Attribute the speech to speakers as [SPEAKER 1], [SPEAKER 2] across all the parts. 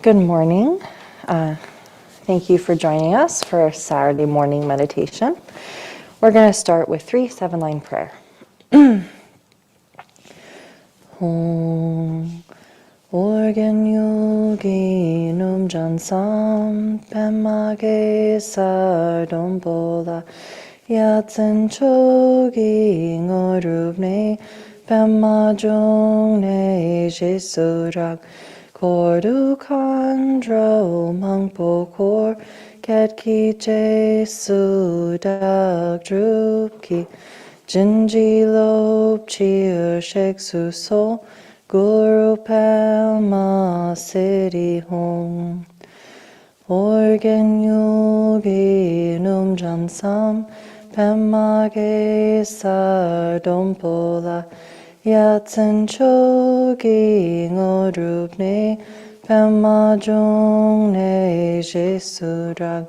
[SPEAKER 1] Good morning. Thank you for joining us for our Saturday morning meditation. We're going to start with 3 7-line prayer. Om Organ Yogi Num Jansam Pemage Sardombola Yatsen Chogi Ngorubne Pemajong Jesurak Kordu Kandro Mangpokor Ketki Jesu Dak Drupki Jinji Lop Chir Shek Suso Guru Palma City Home Organ Yogi Num Jansam Pemage Sardompola Yatsen Chogi Ngodrupne Pemajong Jesudrag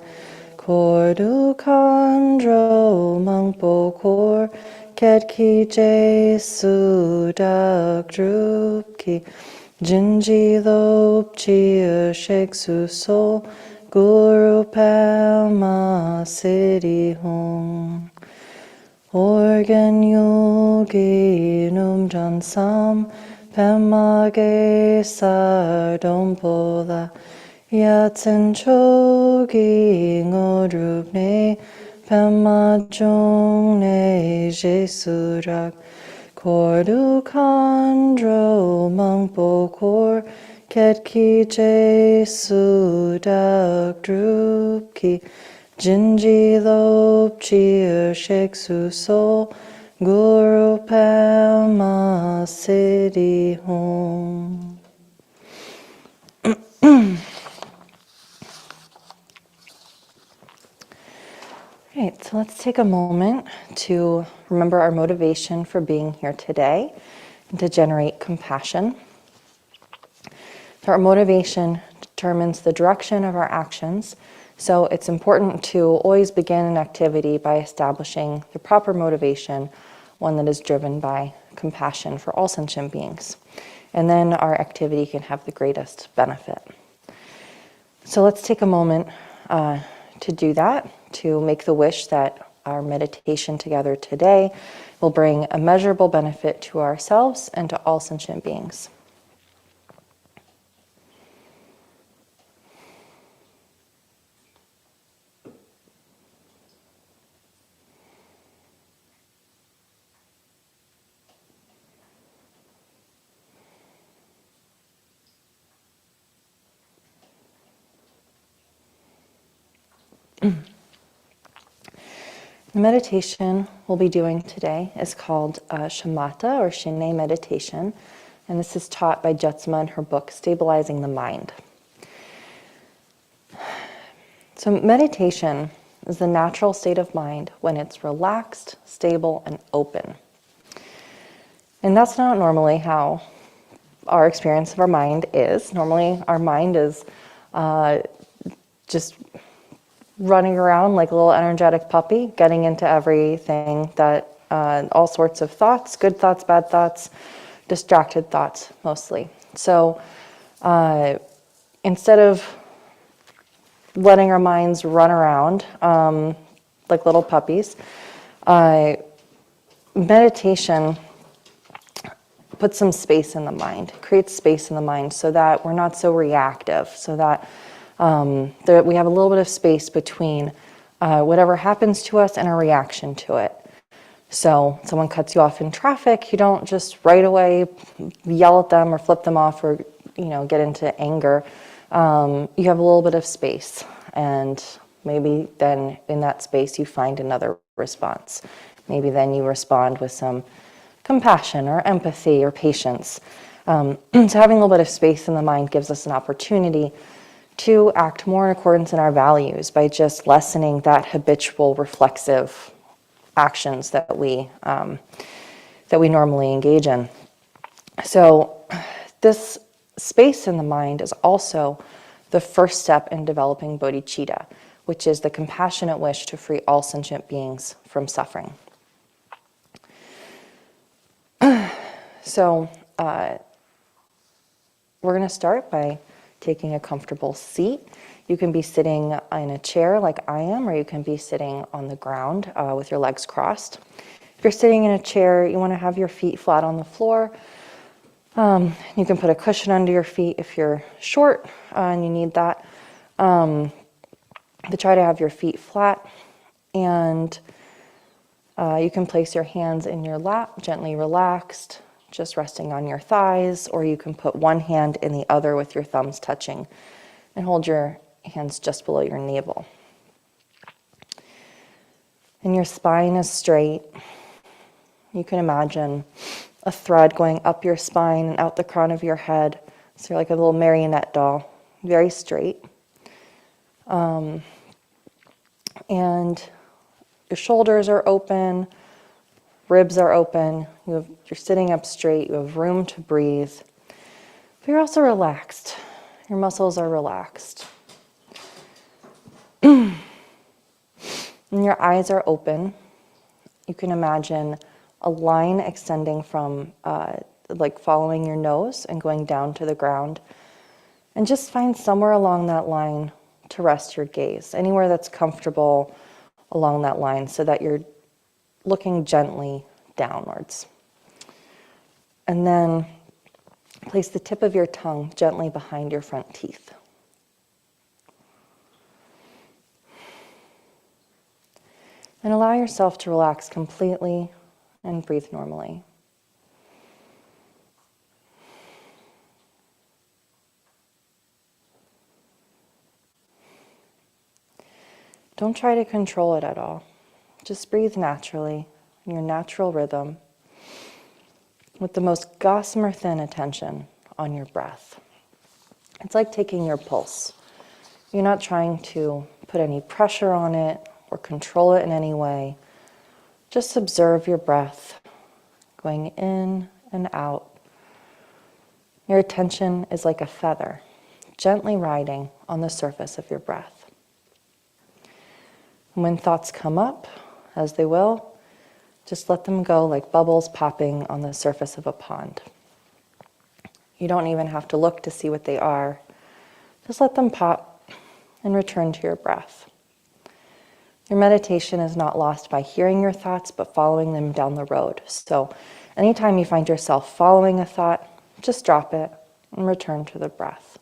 [SPEAKER 1] Kordu Kandro Mangpokor Ketki Jesu Dak Drupki Jinji Lop Chir Shek Suso Guru Palma City Home Organ Yogi Num Jansam Pemage Sardompola Yatsen Chogi Ngodrupne Pemajong Jesurak Kordu Kandro Mangpokor Ketki Jesu Dak Drupki Jinji Lop Chir Shek Suso Guru Palma City Home. Right, so let's take a moment to remember our motivation for being here today and to generate compassion. So our motivation determines the direction of our actions. So it's important to always begin an activity by establishing the proper motivation, one that is driven by compassion for all sentient beings. And then our activity can have the greatest benefit. So let's take a moment to do that, to make the wish that our meditation together today will bring a measurable benefit to ourselves and to all sentient beings. The meditation we'll be doing today is called Shamatha or Shinne meditation, and this is taught by Jetsma in her book, Stabilizing the Mind. So meditation is the natural state of mind when it's relaxed, stable, and open. And that's not normally how our experience of our mind is. Normally our mind is just running around like a little energetic puppy, getting into everything that, all sorts of thoughts, good thoughts, bad thoughts, distracted thoughts mostly. So instead of letting our minds run around like little puppies, meditation puts some space in the mind, creates space in the mind so that we're not so reactive, so that we have a little bit of space between whatever happens to us and a reaction to it. So someone cuts you off in traffic, you don't just right away yell at them or flip them off or get into anger. You have a little bit of space, and maybe then in that space you find another response. Maybe then you respond with some compassion or empathy or patience. So having a little bit of space in the mind gives us an opportunity to act more in accordance in our values by just lessening that habitual reflexive actions that we normally engage in. So this space in the mind is also the first step in developing bodhicitta, which is the compassionate wish to free all sentient beings from suffering. So we're going to start by taking a comfortable seat. You can be sitting in a chair like I am, or you can be sitting on the ground with your legs crossed. If you're sitting in a chair, you want to have your feet flat on the floor. You can put a cushion under your feet if you're short and you need that. To try to have your feet flat, and you can place your hands in your lap, gently relaxed, just resting on your thighs, or you can put one hand in the other with your thumbs touching and hold your hands just below your navel. And your spine is straight. You can imagine a thread going up your spine and out the crown of your head. So you're like a little marionette doll, very straight. And your shoulders are open, ribs are open, you're sitting up straight, you have room to breathe. But you're also relaxed. Your muscles are relaxed. And your eyes are open. You can imagine a line extending from like following your nose and going down to the ground. And just find somewhere along that line to rest your gaze, anywhere that's comfortable along that line, so that you're looking gently downwards. And then place the tip of your tongue gently behind your front teeth. And allow yourself to relax completely and breathe normally. Don't try to control it at all. Just breathe naturally, in your natural rhythm, with the most gossamer thin attention on your breath. It's like taking your pulse. You're not trying to put any pressure on it or control it in any way. Just observe your breath going in and out. Your attention is like a feather, gently riding on the surface of your breath. And when thoughts come up, as they will, just let them go like bubbles popping on the surface of a pond. You don't even have to look to see what they are. Just let them pop and return to your breath. Your meditation is not lost by hearing your thoughts, but following them down the road. So anytime you find yourself following a thought, just drop it and return to the breath.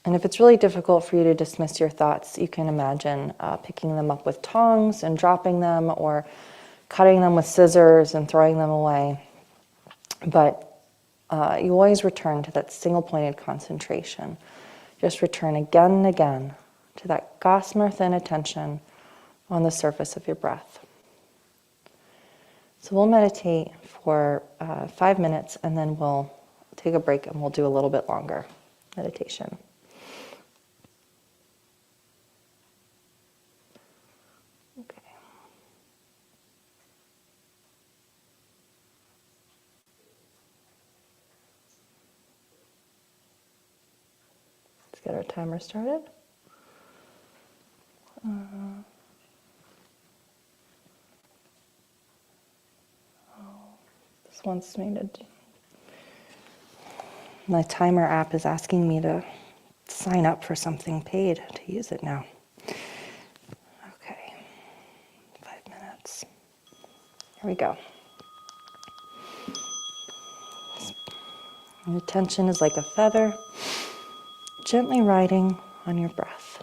[SPEAKER 1] And if it's really difficult for you to dismiss your thoughts, you can imagine picking them up with tongs and dropping them, or cutting them with scissors and throwing them away. But you always return to that single-pointed concentration. Just return again and again to that gossamer thin attention on the surface of your breath. So we'll meditate for 5 minutes, and then we'll take a break and we'll do a little bit longer meditation. Okay. Let's get our timer started. This wants me to. My timer app is asking me to sign up for something paid to use it now. Okay, 5 minutes. Here we go. Your attention is like a feather, gently riding on your breath.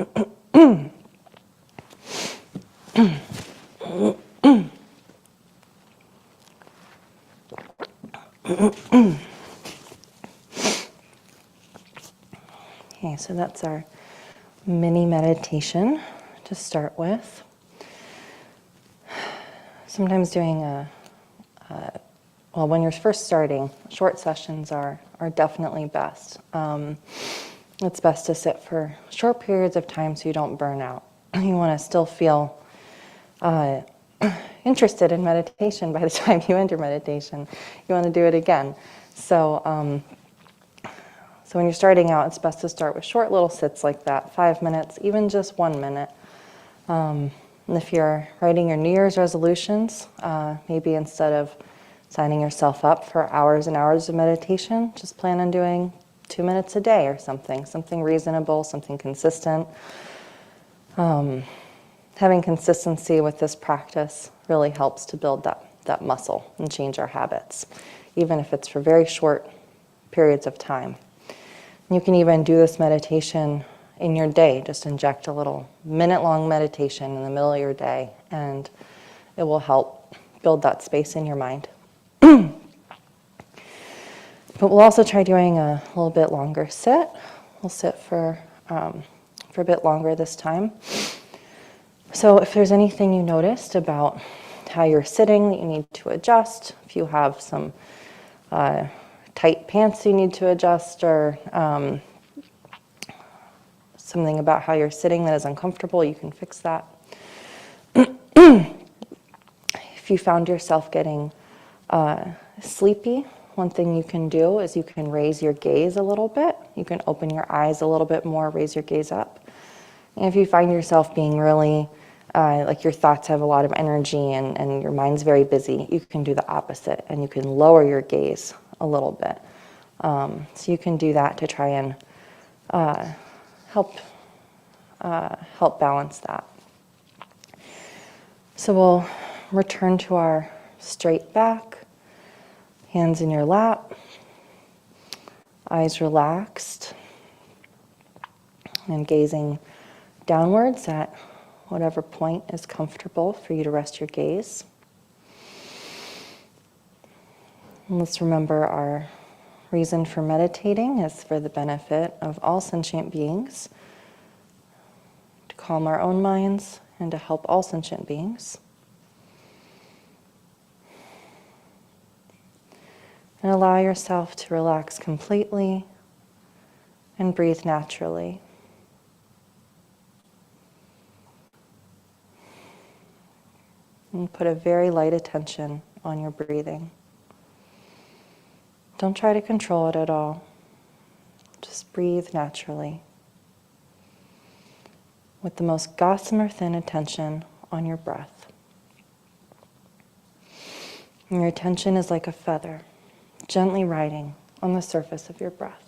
[SPEAKER 1] Okay, so that's our mini meditation to start with. Sometimes doing well, when you're first starting, short sessions are definitely best. It's best to sit for short periods of time so you don't burn out. You want to still feel interested in meditation by the time you enter meditation. You want to do it again. So when you're starting out, it's best to start with short little sits like that, 5 minutes, even just 1 minute. And if you're writing your New Year's resolutions, maybe instead of signing yourself up for hours and hours of meditation, just plan on doing 2 minutes a day or something reasonable, something consistent. Having consistency with this practice really helps to build that muscle and change our habits, even if it's for very short periods of time. You can even do this meditation in your day. Just inject a little minute-long meditation in the middle of your day, and it will help build that space in your mind. But we'll also try doing a little bit longer sit. We'll sit for a bit longer this time. So if there's anything you noticed about how you're sitting that you need to adjust, if you have some tight pants you need to adjust, or something about how you're sitting that is uncomfortable, you can fix that. If you found yourself getting sleepy, one thing you can do is you can raise your gaze a little bit. You can open your eyes a little bit more, raise your gaze up. And if you find yourself being really, like your thoughts have a lot of energy and your mind's very busy, you can do the opposite and you can lower your gaze a little bit. So you can do that to try and help balance that. So we'll return to our straight back, hands in your lap, eyes relaxed, and gazing downwards at whatever point is comfortable for you to rest your gaze. And let's remember our reason for meditating is for the benefit of all sentient beings, to calm our own minds and to help all sentient beings. And allow yourself to relax completely and breathe naturally. And put a very light attention on your breathing. Don't try to control it at all. Just breathe naturally, with the most gossamer thin attention on your breath. And your attention is like a feather, gently riding on the surface of your breath.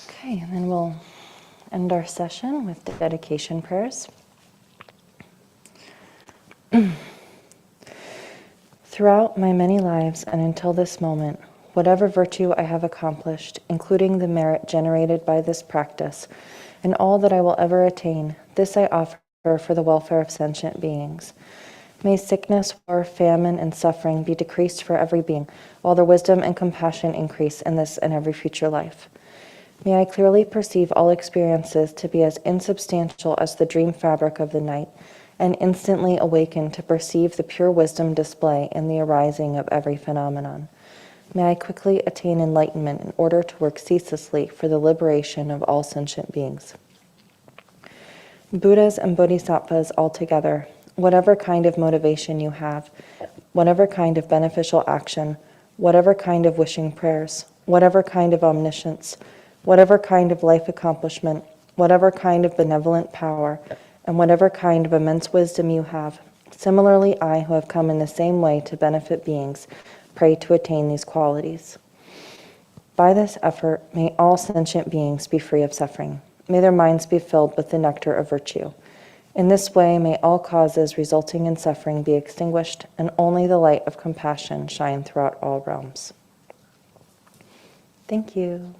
[SPEAKER 1] Okay, and then we'll end our session with the dedication prayers. Throughout my many lives and until this moment, whatever virtue I have accomplished, including the merit generated by this practice, and all that I will ever attain, this I offer for the welfare of sentient beings. May sickness, war, famine, and suffering be decreased for every being, while their wisdom and compassion increase in this and every future life. May I clearly perceive all experiences to be as insubstantial as the dream fabric of the night, and instantly awaken to perceive the pure wisdom display in the arising of every phenomenon. May I quickly attain enlightenment in order to work ceaselessly for the liberation of all sentient beings. Buddhas and Bodhisattvas altogether, whatever kind of motivation you have, whatever kind of beneficial action, whatever kind of wishing prayers, whatever kind of omniscience, whatever kind of life accomplishment, whatever kind of benevolent power, and whatever kind of immense wisdom you have, similarly I, who have come in the same way to benefit beings, pray to attain these qualities. By this effort, may all sentient beings be free of suffering. May their minds be filled with the nectar of virtue. In this way, may all causes resulting in suffering be extinguished, and only the light of compassion shine throughout all realms. Thank you.